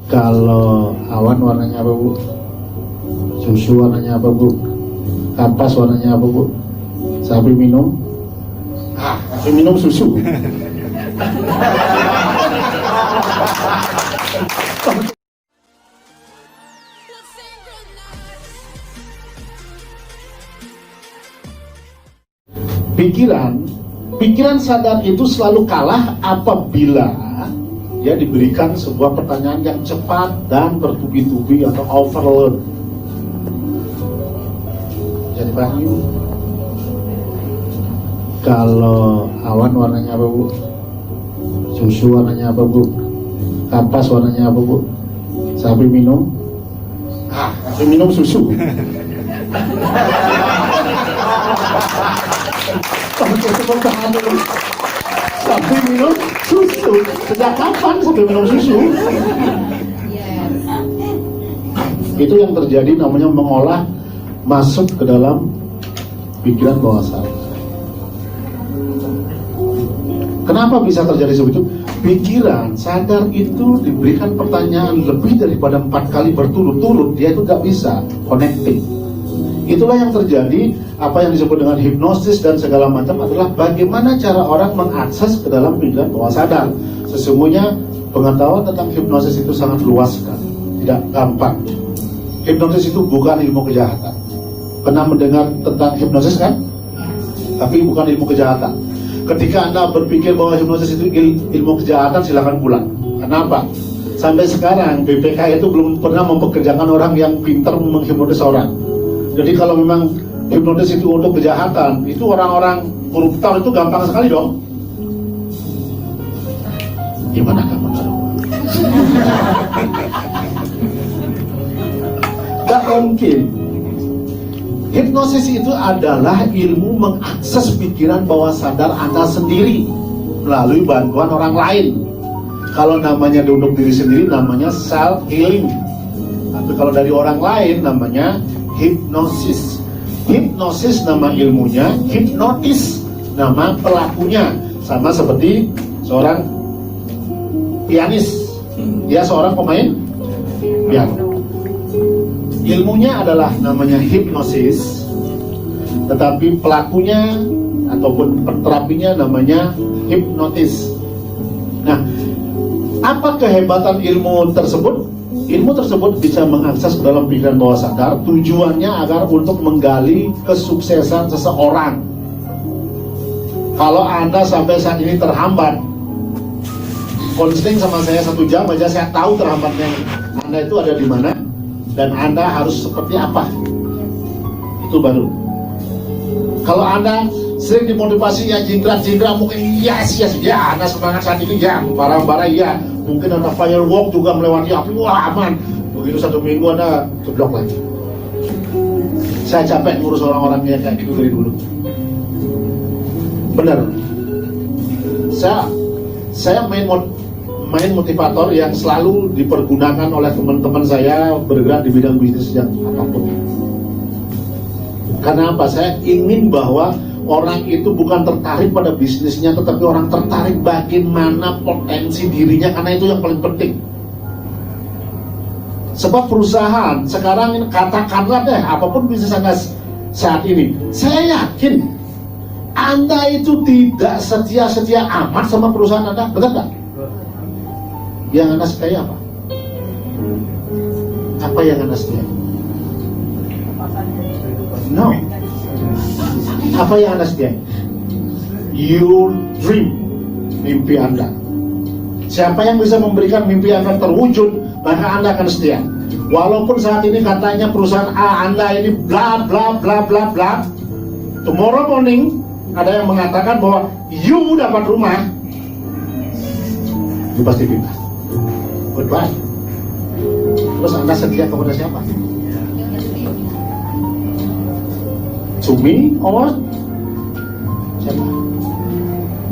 Kalau awan warnanya apa, Bu? Susu warnanya apa, Bu? Kapas warnanya apa, Bu? Sapi minum? Sapi minum susu. Pikiran sadar itu selalu kalah apabila dia diberikan sebuah pertanyaan yang cepat dan bertubi-tubi atau overload. Jadi paham? Kalau awan warnanya apa, Bu? Susu warnanya apa, Bu? Kapas warnanya apa, Bu? Sapi minum? Sapi minum susu. Sapi minum susu. Sejak kapan sapi minum susu? Itu yang terjadi, namanya mengolah masuk ke dalam pikiran bawah sadar. Kenapa bisa terjadi seperti itu? Pikiran sadar itu diberikan pertanyaan lebih daripada 4 kali berturut-turut, dia itu nggak bisa connecting. Itulah yang terjadi, apa yang disebut dengan hipnosis dan segala macam adalah bagaimana cara orang mengakses ke dalam pikiran bawah sadar. Sesungguhnya pengetahuan tentang hipnosis itu sangat luas kan, tidak gampang. Hipnosis itu bukan ilmu kejahatan. Pernah mendengar tentang hipnosis kan? Tapi bukan ilmu kejahatan. Ketika Anda berpikir bahwa hipnosis itu ilmu kejahatan, silakan pulang. Kenapa? Sampai sekarang BPK itu belum pernah mempekerjakan orang yang pintar menghipnotis orang. Jadi kalau memang hipnotis itu untuk kejahatan, itu orang-orang koruptor itu gampang sekali dong. Gimana kamu tahu? Gak mungkin. Hipnosis itu adalah ilmu mengakses pikiran bawah sadar Anda sendiri melalui bantuan orang lain. Kalau namanya untuk diri sendiri namanya self healing. Tapi kalau dari orang lain namanya hipnosis. Hipnosis nama ilmunya, hipnotis nama pelakunya. Sama seperti seorang pianis, dia seorang pemain piano. Ilmunya adalah namanya hipnosis, tetapi pelakunya ataupun terapinya namanya hipnotis. Nah, apa kehebatan ilmu tersebut? Ilmu tersebut bisa mengakses ke dalam pikiran bawah sadar, tujuannya agar untuk menggali kesuksesan seseorang. Kalau Anda sampai saat ini terhambat, konseling sama saya 1 jam aja, saya tahu terhambatnya Anda itu ada di mana dan Anda harus seperti apa. Itu baru. Kalau Anda sering dimotivasi ya jingkrak-jingkrak, mungkin yes, ya Anda semangat saat ini ya, bara-bara ya, mungkin Anda firework juga melewati api, wah aman. Begitu 1 minggu Anda jeblok lagi. Saya capek ngurus orang-orang yang kayak gitu dari dulu. Benar. Saya main motivator yang selalu dipergunakan oleh teman-teman saya bergerak di bidang bisnis yang apapun. Karena apa? Saya ingin bahwa orang itu bukan tertarik pada bisnisnya, tetapi orang tertarik bagaimana potensi dirinya, karena itu yang paling penting. Sebab perusahaan sekarang ini, katakanlah deh, apapun bisnis Anda saat ini, saya yakin Anda itu tidak setia-setia amat sama perusahaan Anda, benar nggak? Yang Anda sukai apa? Apa yang Anda sukai? No. Apa yang Anda sukai? Your dream, mimpi Anda. Siapa yang bisa memberikan mimpi Anda terwujud, maka Anda akan setia. Walaupun saat ini katanya perusahaan A Anda ini bla bla bla bla bla, tomorrow morning ada yang mengatakan bahwa you dapat rumah, you pasti pindah. Goodbye. Terus Anda setia kepada siapa? To me or siapa?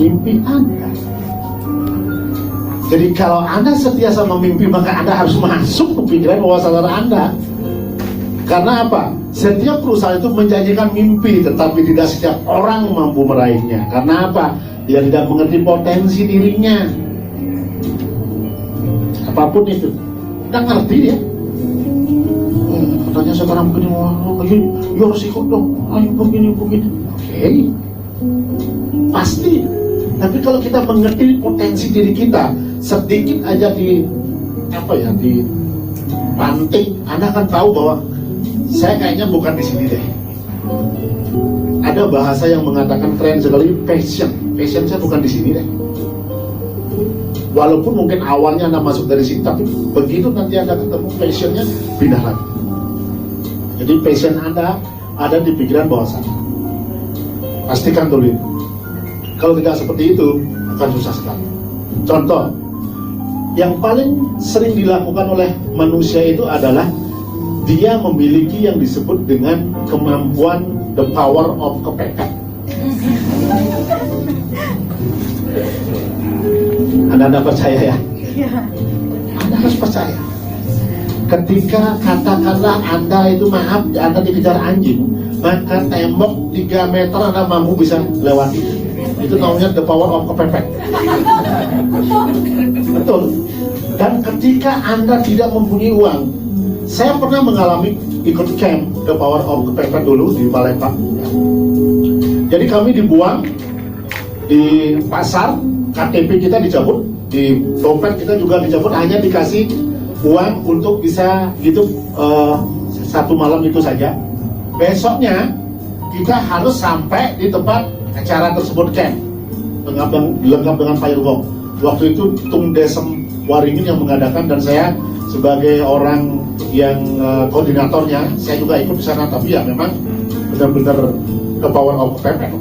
Mimpi Anda. Jadi kalau Anda setia sama mimpi, maka Anda harus masuk ke pikiran bawah sadar Anda. Karena apa? Setiap perusahaan itu menjanjikan mimpi, tetapi tidak setiap orang mampu meraihnya. Karena apa? Dia tidak mengerti potensi dirinya. Apapun itu. Nggak ngerti ya. Katanya sekarang begini, ya harus ikut dong. Ayo begini. Oke. Pasti. Tapi kalau kita mengerti potensi diri kita, sedikit aja dipanting, Anda akan tahu bahwa saya kayaknya bukan di sini deh. Ada bahasa yang mengatakan keren sekali, passion saya bukan di sini deh. Walaupun mungkin awalnya Anda masuk dari sini, tapi begitu nanti Anda ketemu passionnya, pindah lagi. Jadi passion Anda ada di pikiran bawah sana. Pastikan dulu. Kalau tidak seperti itu, akan susah sekali. Contoh, yang paling sering dilakukan oleh manusia itu adalah dia memiliki yang disebut dengan kemampuan the power of kepepet. Anda percaya ya? Anda harus percaya. Ketika katakanlah Anda itu Anda dikejar anjing, maka tembok 3 meter Anda mampu bisa lewati. Itu namanya the power of kepepet. Betul. Dan ketika Anda tidak mempunyai uang, saya pernah mengalami ikut camp the power of kepepet dulu di Palembang. Jadi kami dibuang di pasar, KTP kita dicabut, di dompet kita juga dicabut, hanya dikasih uang untuk bisa hidup 1 malam itu saja. Besoknya kita harus sampai di tempat acara tersebut camp, lengkap dengan firework. Waktu itu Tung Desem Waringin yang mengadakan, dan saya sebagai orang yang koordinatornya, saya juga ikut di sana. Tapi ya memang benar-benar the power of kepepet.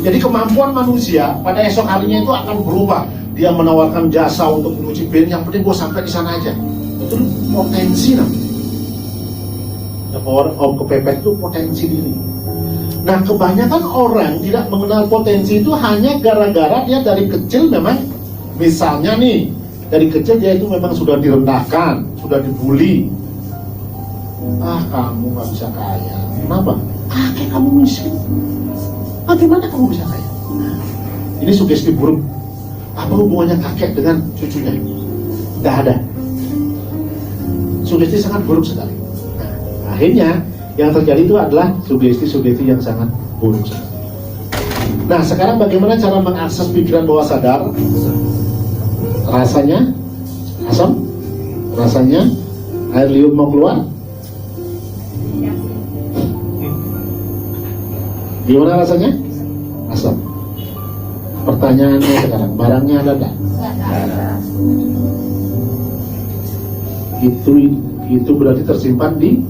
Jadi kemampuan manusia pada esok harinya itu akan berubah. Dia menawarkan jasa untuk menuju bin, yang penting gue sampai di sana aja. Itu potensi namanya. The power of kepepet itu potensi diri. Nah, kebanyakan orang tidak mengenal potensi itu hanya gara-gara dia dari kecil memang, misalnya nih, dari kecil dia itu memang sudah direndahkan, sudah dibully. Kamu gak bisa kaya. Kenapa? Kakek kamu miskin. Bagaimana kamu bisa kaya? Ini sugesti buruk. Apa hubungannya kakek dengan cucunya? Tidak ada. Sugesti sangat buruk sekali. Nah, akhirnya yang terjadi itu adalah sugesti-sugesti yang sangat buruk sekali. Nah, sekarang bagaimana cara mengakses pikiran bawah sadar? Rasanya asam? Rasanya air liur mau keluar? Gimana rasanya? Asam. Pertanyaannya sekarang, barangnya ada tak? Itu berarti tersimpan di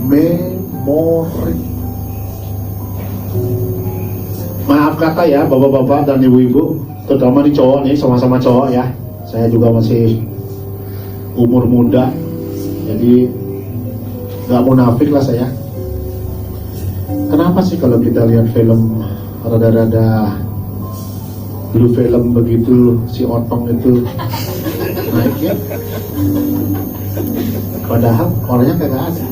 memori. Maaf kata ya bapak-bapak dan ibu-ibu, terutama di cowok nih, sama-sama cowok ya. Saya juga masih umur muda, jadi nggak munafik lah saya. Kenapa sih kalau kita lihat film rada-rada blue film begitu, si Otong itu naiknya, padahal orangnya kagak ada.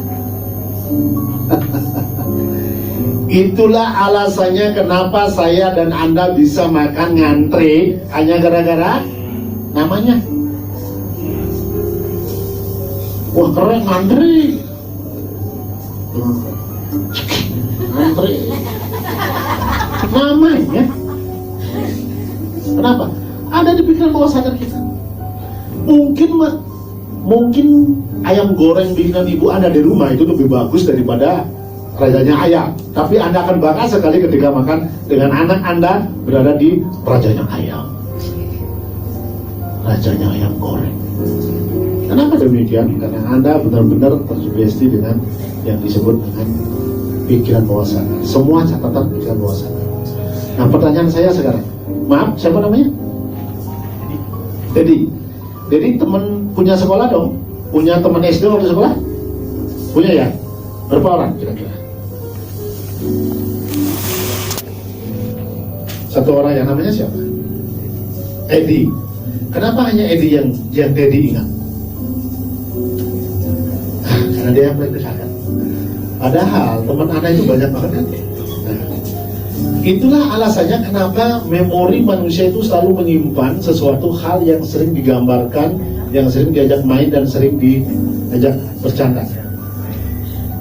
Itulah alasannya kenapa saya dan Anda bisa makan ngantri, hanya gara-gara namanya. Wah keren, ngantri. Ngantri. Namanya. Kenapa? Ada di pikiran bawah sadar kita. Mungkin ayam goreng bikinan ibu Anda di rumah itu lebih bagus daripada rajanya ayam. Tapi Anda akan bangga sekali ketika makan dengan anak Anda berada di rajanya ayam. Rajanya ayam goreng. Kenapa demikian? Karena Anda benar-benar tersugesti dengan yang disebut dengan pikiran bawah sadar. Semua catatan pikiran bawah sadar. Nah, pertanyaan saya sekarang, maaf, siapa namanya? Jadi teman punya sekolah dong? Punya teman SD waktu sekolah? Punya ya? Berapa orang kira-kira? Satu orang, yang namanya siapa? Edi. Kenapa hanya Edi yang Edi ingat? Karena dia yang paling dekat. Padahal teman Anda itu banyak banget kan? Itulah alasannya kenapa memori manusia itu selalu menyimpan sesuatu hal yang sering digambarkan yang sering diajak main dan sering diajak bercanda.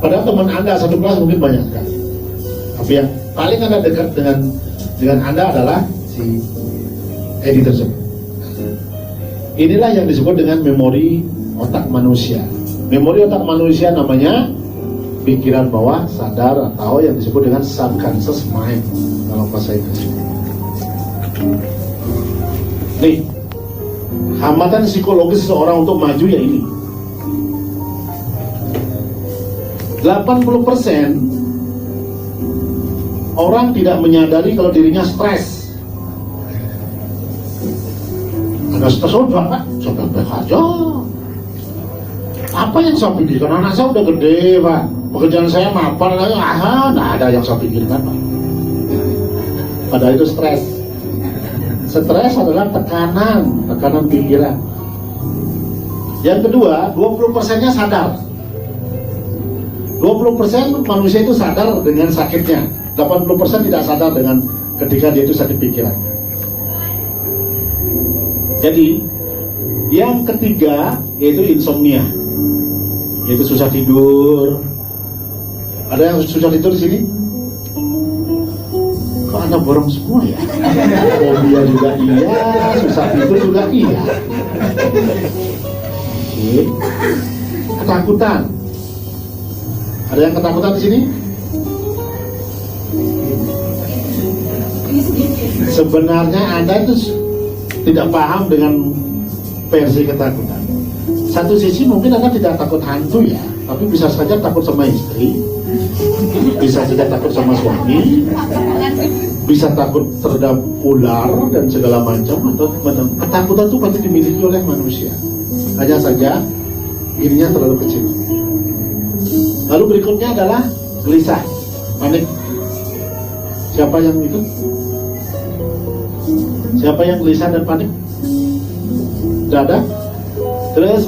Padahal teman Anda satu kelas mungkin banyak sekali, tapi yang paling Anda dekat dengan Anda adalah si Edi tersebut. Inilah yang disebut dengan memori otak manusia. Memori otak manusia namanya pikiran bawah sadar atau yang disebut dengan subconscious mind dalam bahasa Inggris. Nih, hambatan psikologis seseorang untuk maju ya ini. 80% orang tidak menyadari kalau dirinya stres. Ada stres, oh Pak, saya baik-baik aja. Apa yang saya pikirkan? Anak saya udah gede, Pak. Pekerjaan saya mapan, nggak ada yang saya pikirkan, Pak. Padahal itu stres. Stres adalah tekanan pikiran. Yang kedua, 20%-nya sadar. 20% manusia itu sadar dengan sakitnya. 80% tidak sadar dengan ketika dia itu sakit pikiran. Jadi, yang ketiga yaitu insomnia, yaitu susah tidur. Ada yang susah tidur di sini? Kok Anda borong semua ya? Fobia juga iya, susah tidur juga iya. Oke. Ketakutan. Ada yang ketakutan di sini? Sebenarnya Anda itu tidak paham dengan versi ketakutan. Satu sisi mungkin Anda tidak takut hantu ya, tapi bisa saja takut sama istri, bisa saja takut sama suami, bisa takut terhadap ular dan segala macam. Atau ketakutan itu pasti dimiliki oleh manusia. Hanya saja dirinya terlalu kecil. Lalu berikutnya adalah gelisah, panik. Siapa yang itu? Siapa yang gelisah dan panik? Tidak ada. Terus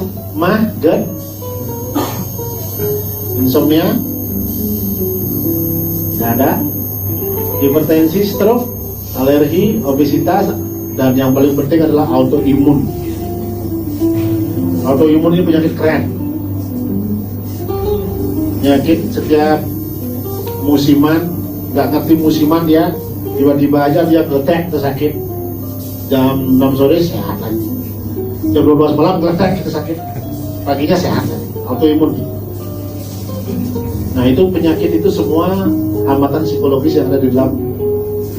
GERD, insomnia, tidak ada. Hipertensi, stroke, alergi, obesitas, dan yang paling penting adalah autoimun. Autoimun ini penyakit keren. Penyakit setiap musiman, nggak ngerti musiman dia, tiba-tiba aja dia geletek, sakit. Jam 6 sore sehat lagi. Jam 12 malam geletek, sakit. Paginya sehat lagi. Autoimun. Nah itu penyakit itu semua hambatan psikologis yang ada di dalam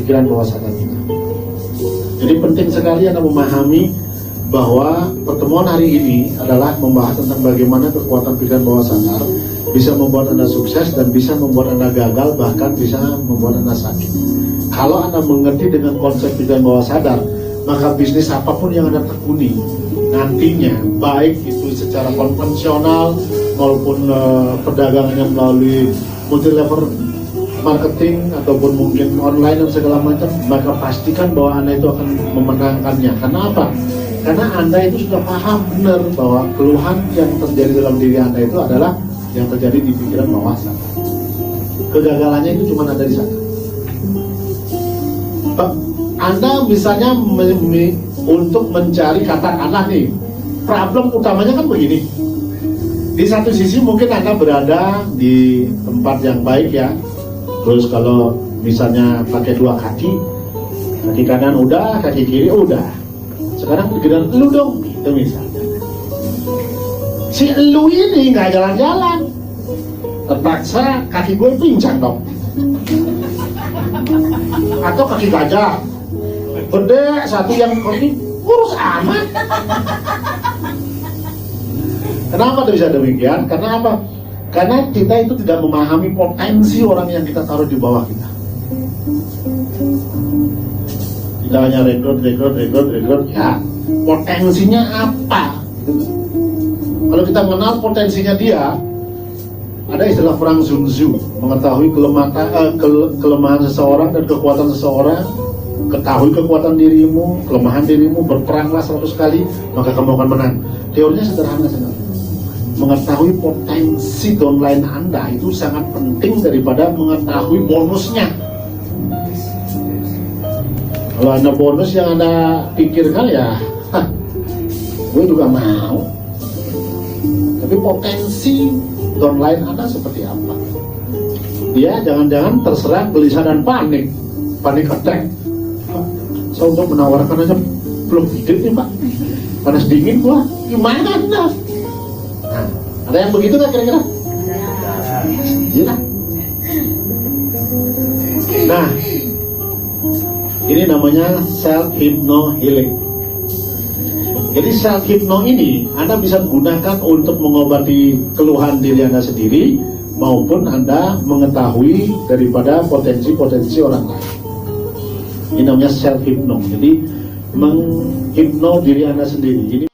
pikiran bawah sadar kita. Jadi penting sekali Anda memahami bahwa pertemuan hari ini adalah membahas tentang bagaimana kekuatan pikiran bawah sadar bisa membuat Anda sukses dan bisa membuat Anda gagal, bahkan bisa membuat Anda sakit. Kalau Anda mengerti dengan konsep pikiran bawah sadar, maka bisnis apapun yang Anda tekuni nantinya, baik itu secara konvensional maupun perdagangan yang melalui multi level marketing ataupun mungkin online dan segala macam, maka pastikan bahwa Anda itu akan memenangkannya. Karena apa? Karena Anda itu sudah paham benar bahwa keluhan yang terjadi dalam diri Anda itu adalah yang terjadi di pikiran bawah sadar. Kegagalannya itu cuma ada di sana. Anda misalnya untuk mencari katakanlah nih, problem utamanya kan begini. Di satu sisi mungkin Anda berada di tempat yang baik ya. Terus kalau misalnya pakai dua kaki kanan udah, kaki kiri udah. Sekarang pikiran lu dong, gitu misalnya. Si elu ini nggak jalan-jalan, terpaksa kaki gue pincang dong. Atau kaki gajah, gede satu yang kaki kurus amat. Kenapa bisa demikian? Karena apa? Karena kita itu tidak memahami potensi orang yang kita taruh di bawah kita. Kita hanya rekrut, ya potensinya apa? Kalau kita mengenal potensinya dia, ada istilah perang Sun Tzu, mengetahui kelemahan seseorang dan kekuatan seseorang. Ketahui kekuatan dirimu, kelemahan dirimu, berperanglah 100 kali, maka kamu akan menang. Teorinya sederhana sekali. Mengetahui potensi downline Anda itu sangat penting daripada mengetahui bonusnya. Kalau Anda bonus yang Anda pikirkan ya gue juga mau. Tapi potensi downline Anda seperti apa? Dia jangan-jangan terserang gelisah dan panik attack. Pak, saya untuk menawarkan aja belum hidup nih Pak, panas dingin gua, gimana Anda? Nah, ada yang begitu nggak kira-kira? Iya. Nah, ini namanya self hypno healing. Jadi self hypno ini Anda bisa gunakan untuk mengobati keluhan diri Anda sendiri maupun Anda mengetahui daripada potensi-potensi orang lain. Ini namanya self hypno. Jadi menghipno diri Anda sendiri. Jadi